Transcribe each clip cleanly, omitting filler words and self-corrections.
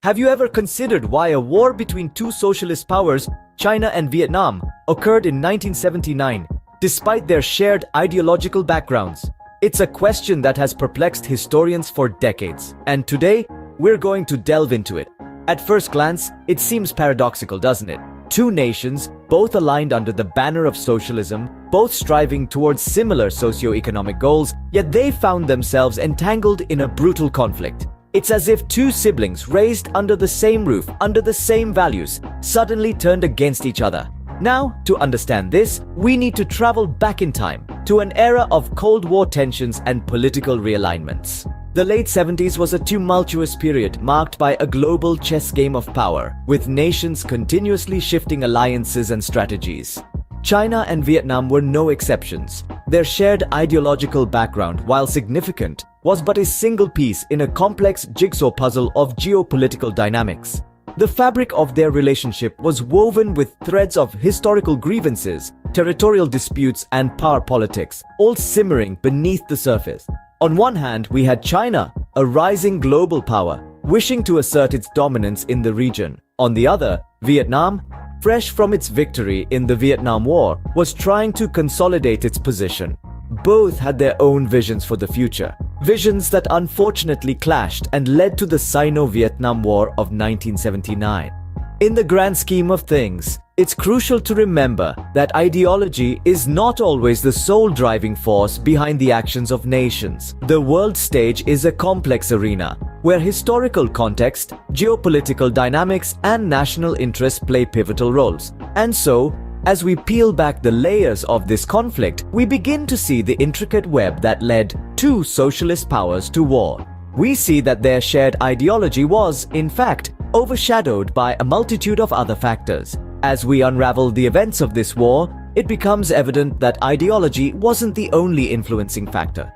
Have you ever considered why a war between two socialist powers, China and Vietnam, occurred in 1979, despite their shared ideological backgrounds? It's a question that has perplexed historians for decades, and today, we're going to delve into it. At first glance, it seems paradoxical, doesn't it? Two nations, both aligned under the banner of socialism, both striving towards similar socio-economic goals, yet they found themselves entangled in a brutal conflict. It's as if two siblings raised under the same roof, under the same values, suddenly turned against each other. Now, to understand this, we need to travel back in time, to an era of Cold War tensions and political realignments. The late 70s was a tumultuous period marked by a global chess game of power, with nations continuously shifting alliances and strategies. China and Vietnam were no exceptions. Their shared ideological background, while significant, was but a single piece in a complex jigsaw puzzle of geopolitical dynamics. The fabric of their relationship was woven with threads of historical grievances, territorial disputes, and power politics, all simmering beneath the surface. On one hand, we had China, a rising global power, wishing to assert its dominance in the region. On the other, Vietnam, fresh from its victory in the Vietnam War, was trying to consolidate its position. Both had their own visions for the future, visions that unfortunately clashed and led to the Sino-Vietnam War of 1979. In the grand scheme of things, it's crucial to remember that ideology is not always the sole driving force behind the actions of nations. The world stage is a complex arena, where historical context, geopolitical dynamics, and national interests play pivotal roles. And so, as we peel back the layers of this conflict, we begin to see the intricate web that led two socialist powers to war. We see that their shared ideology was, in fact, overshadowed by a multitude of other factors. As we unravel the events of this war, it becomes evident that ideology wasn't the only influencing factor.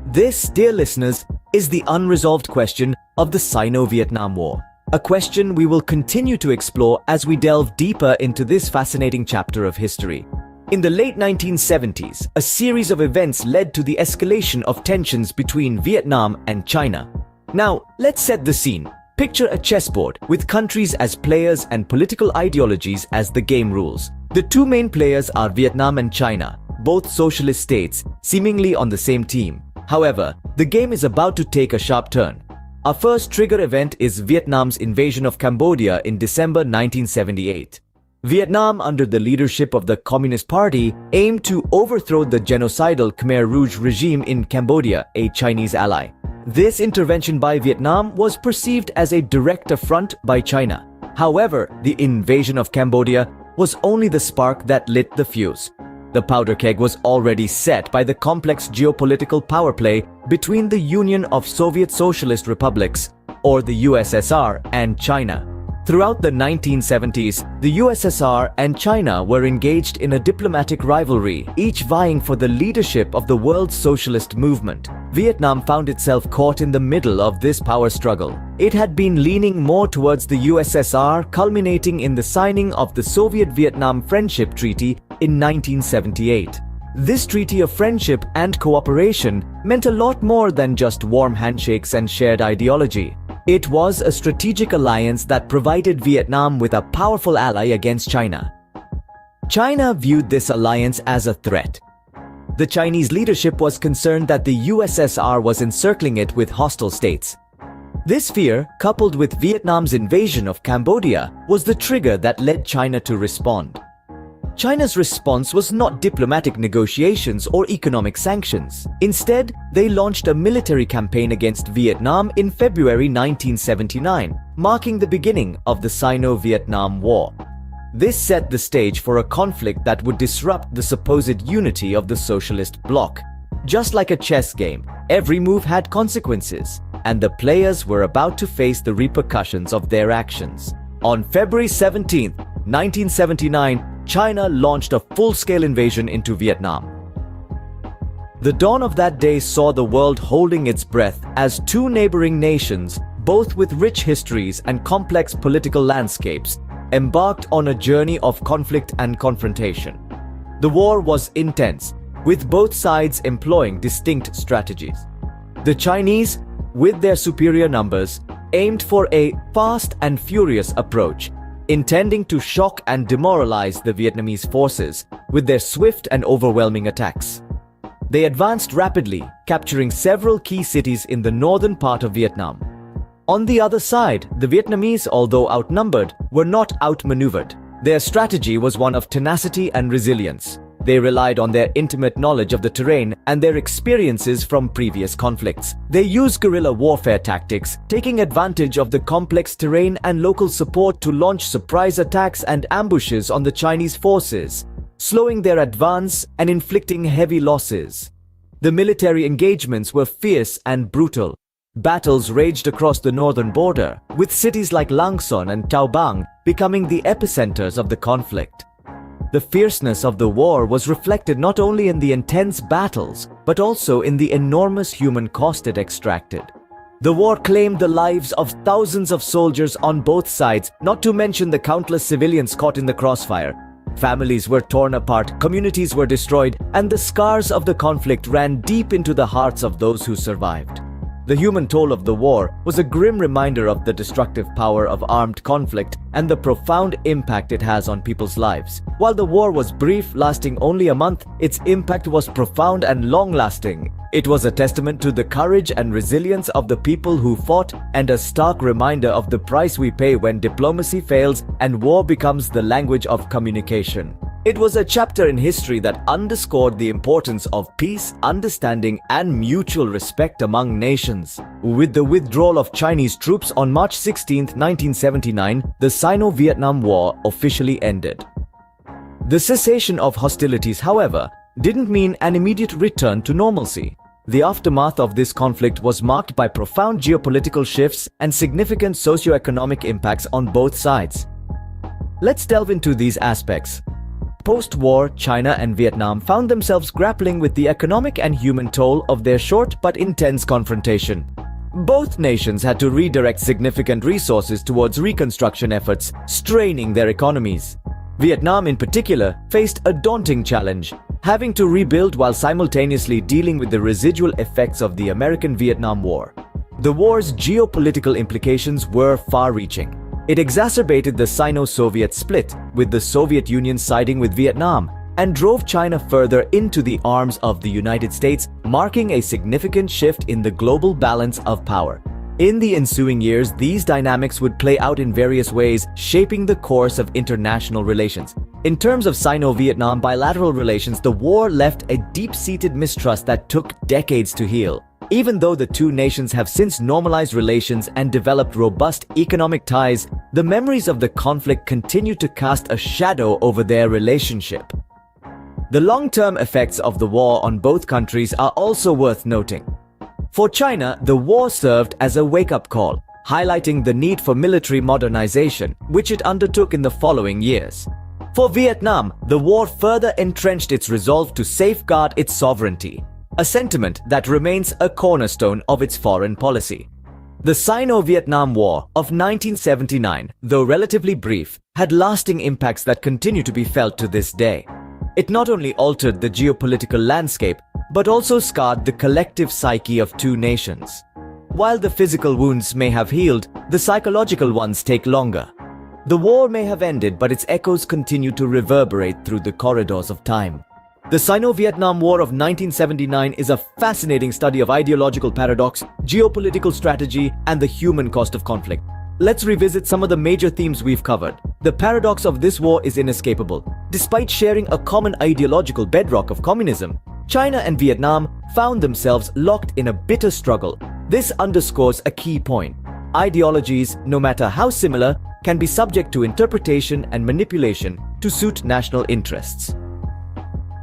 This, dear listeners, is the unresolved question of the Sino-Vietnam War. A question we will continue to explore as we delve deeper into this fascinating chapter of history. In the late 1970s, a series of events led to the escalation of tensions between Vietnam and China. Now, let's set the scene. Picture a chessboard with countries as players and political ideologies as the game rules. The two main players are Vietnam and China, both socialist states, seemingly on the same team. However, the game is about to take a sharp turn. Our first trigger event is Vietnam's invasion of Cambodia in December 1978. Vietnam, under the leadership of the Communist Party, aimed to overthrow the genocidal Khmer Rouge regime in Cambodia, a Chinese ally. This intervention by Vietnam was perceived as a direct affront by China. However, the invasion of Cambodia was only the spark that lit the fuse. The powder keg was already set by the complex geopolitical power play between the Union of Soviet Socialist Republics, or the USSR, and China. Throughout the 1970s, the USSR and China were engaged in a diplomatic rivalry, each vying for the leadership of the world's socialist movement. Vietnam found itself caught in the middle of this power struggle. It had been leaning more towards the USSR, culminating in the signing of the Soviet-Vietnam Friendship Treaty in 1978. This treaty of friendship and cooperation meant a lot more than just warm handshakes and shared ideology. It was a strategic alliance that provided Vietnam with a powerful ally against China. China viewed this alliance as a threat. The Chinese leadership was concerned that the USSR was encircling it with hostile states. This fear, coupled with Vietnam's invasion of Cambodia, was the trigger that led China to respond. China's response was not diplomatic negotiations or economic sanctions. Instead, they launched a military campaign against Vietnam in February 1979, marking the beginning of the Sino-Vietnam War. This set the stage for a conflict that would disrupt the supposed unity of the socialist bloc. Just like a chess game, every move had consequences, and the players were about to face the repercussions of their actions. On February 17, 1979, China launched a full-scale invasion into Vietnam. The dawn of that day saw the world holding its breath as two neighboring nations, both with rich histories and complex political landscapes, embarked on a journey of conflict and confrontation. The war was intense, with both sides employing distinct strategies. The Chinese, with their superior numbers, aimed for a fast and furious approach, intending to shock and demoralize the Vietnamese forces with their swift and overwhelming attacks. They advanced rapidly, capturing several key cities in the northern part of Vietnam. On the other side, the Vietnamese, although outnumbered, were not outmaneuvered. Their strategy was one of tenacity and resilience. They relied on their intimate knowledge of the terrain and their experiences from previous conflicts. They used guerrilla warfare tactics, taking advantage of the complex terrain and local support to launch surprise attacks and ambushes on the Chinese forces, slowing their advance and inflicting heavy losses. The military engagements were fierce and brutal. Battles raged across the northern border, with cities like Lang Son and Cao Bang becoming the epicenters of the conflict. The fierceness of the war was reflected not only in the intense battles, but also in the enormous human cost it extracted. The war claimed the lives of thousands of soldiers on both sides, not to mention the countless civilians caught in the crossfire. Families were torn apart, communities were destroyed, and the scars of the conflict ran deep into the hearts of those who survived. The human toll of the war was a grim reminder of the destructive power of armed conflict and the profound impact it has on people's lives. While the war was brief, lasting only a month, its impact was profound and long-lasting. It was a testament to the courage and resilience of the people who fought, and a stark reminder of the price we pay when diplomacy fails and war becomes the language of communication. It was a chapter in history that underscored the importance of peace, understanding, and mutual respect among nations. With the withdrawal of Chinese troops on March 16, 1979, the Sino-Vietnam War officially ended. The cessation of hostilities, however, didn't mean an immediate return to normalcy. The aftermath of this conflict was marked by profound geopolitical shifts and significant socio-economic impacts on both sides. Let's delve into these aspects. Post-war, China and Vietnam found themselves grappling with the economic and human toll of their short but intense confrontation. Both nations had to redirect significant resources towards reconstruction efforts, straining their economies. Vietnam in particular faced a daunting challenge, having to rebuild while simultaneously dealing with the residual effects of the American-Vietnam War. The war's geopolitical implications were far-reaching. It exacerbated the Sino-Soviet split, with the Soviet Union siding with Vietnam, and drove China further into the arms of the United States, marking a significant shift in the global balance of power. In the ensuing years, these dynamics would play out in various ways, shaping the course of international relations. In terms of Sino-Vietnam bilateral relations, the war left a deep-seated mistrust that took decades to heal. Even though the two nations have since normalized relations and developed robust economic ties, the memories of the conflict continue to cast a shadow over their relationship. The long-term effects of the war on both countries are also worth noting. For China, the war served as a wake-up call, highlighting the need for military modernization, which it undertook in the following years. For Vietnam, the war further entrenched its resolve to safeguard its sovereignty, a sentiment that remains a cornerstone of its foreign policy. The Sino-Vietnam War of 1979, though relatively brief, had lasting impacts that continue to be felt to this day. It not only altered the geopolitical landscape, but also scarred the collective psyche of two nations. While the physical wounds may have healed, the psychological ones take longer. The war may have ended, but its echoes continue to reverberate through the corridors of time. The Sino-Vietnam War of 1979 is a fascinating study of ideological paradox, geopolitical strategy, and the human cost of conflict. Let's revisit some of the major themes we've covered. The paradox of this war is inescapable. Despite sharing a common ideological bedrock of communism, China and Vietnam found themselves locked in a bitter struggle. This underscores a key point. Ideologies, no matter how similar, can be subject to interpretation and manipulation to suit national interests.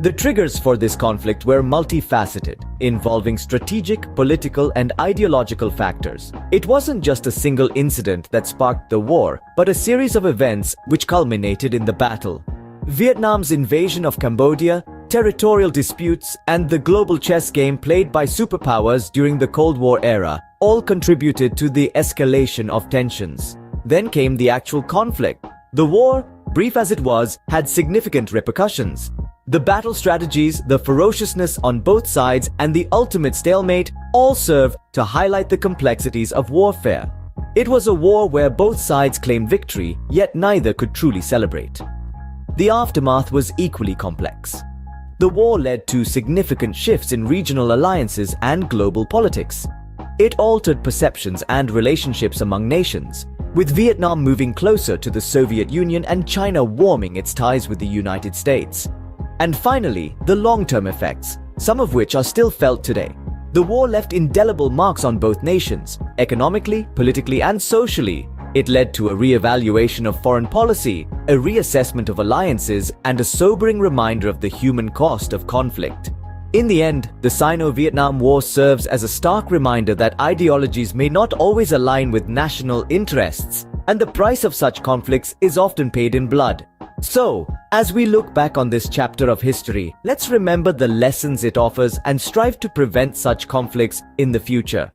The triggers for this conflict were multifaceted, involving strategic, political, and ideological factors. It wasn't just a single incident that sparked the war, but a series of events which culminated in the battle. Vietnam's invasion of Cambodia, territorial disputes, and the global chess game played by superpowers during the Cold War era all contributed to the escalation of tensions. Then came the actual conflict. The war, brief as it was, had significant repercussions. The battle strategies, the ferociousness on both sides, and the ultimate stalemate all serve to highlight the complexities of warfare. It was a war where both sides claimed victory, yet neither could truly celebrate. The aftermath was equally complex. The war led to significant shifts in regional alliances and global politics. It altered perceptions and relationships among nations, with Vietnam moving closer to the Soviet Union and China warming its ties with the United States. And finally, the long-term effects, some of which are still felt today. The war left indelible marks on both nations, economically, politically, and socially. It led to a re-evaluation of foreign policy, a reassessment of alliances, and a sobering reminder of the human cost of conflict. In the end, the Sino-Vietnam War serves as a stark reminder that ideologies may not always align with national interests, and the price of such conflicts is often paid in blood. So, as we look back on this chapter of history, let's remember the lessons it offers and strive to prevent such conflicts in the future.